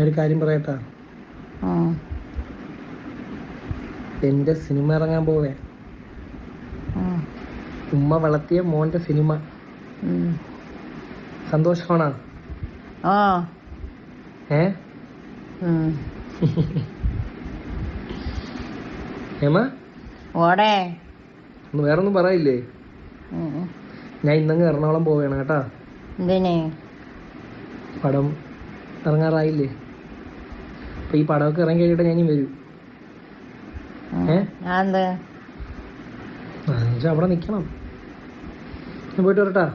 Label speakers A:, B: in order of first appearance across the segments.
A: ഒരു കാര്യം പറയട്ടാ, എന്റെ സിനിമ ഇറങ്ങാൻ പോവേ. ഉമ്മ വളർത്തിയ മോന്റെ സിനിമ. സന്തോഷമാണോ? ഹേമ ഒന്ന് വേറൊന്നും പറയില്ലേ? ഞാൻ ഇന്നങ്ങ് എറണാകുളം പോവുകയാണ് കേട്ടാ. പടം ഇറങ്ങാറായില്ലേ? അപ്പൊ ഈ പടമൊക്കെ ഇറങ്ങി കഴിഞ്ഞിട്ട് ഞാൻ വരൂ. അവിടെ നിക്കണം. ഞാൻ പോയിട്ട് വരട്ടാ.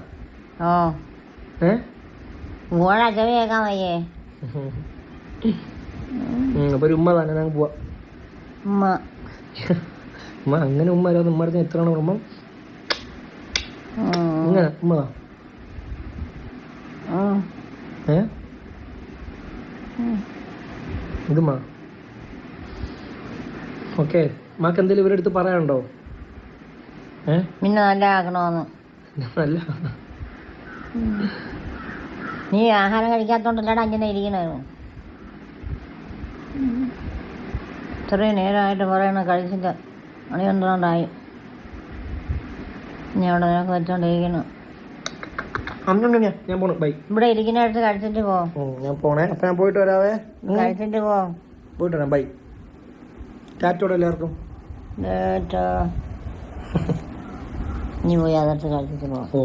A: അപ്പൊ ഒരു ഉമ്മ തന്നെ ഞാൻ പോവാ. ഉമ്മ അങ്ങനെ ഉമ്മ വരാതെ ഉമ്മ അടുത്ത് എത്രയാണ് കുടുംബം ഇങ്ങനെ ഉമ്മ ഇതുമ്മ. ഓക്കെ, മാക്ക് എന്തെങ്കിലും ഇവരുടെ അടുത്ത് പറയാനുണ്ടോ?
B: പിന്നെ നല്ല ആക്കണോന്ന്.
A: നല്ല
B: നീ ആഹാരം കഴിക്കാത്തോണ്ടല്ലടാ അങ്ങനെ ഇരിക്കണത്. ഇത്രയും നേരമായിട്ട് പറയണ കഴിച്ചിട്ട് മണി 12 ഇനി അവിടെ നിനക്ക് വെച്ചോണ്ടിരിക്കണം.
A: ഞാൻ പോണു. ബൈ.
B: ഇവിടെ ഇരിക്കുന്നിടത്ത് കഴിച്ചിട്ട് പോ.
A: ഞാൻ പോണേ. അപ്പൊ ഞാൻ പോയിട്ട് വരാവേ.
B: കഴിച്ചിട്ട് പോ.
A: പോയിട്ട് വരാം. ബൈ. ടാറ്റോടെ എല്ലാവർക്കും.
B: നീ പോയി അതെടുത്ത് കഴിച്ചിട്ട് പോ.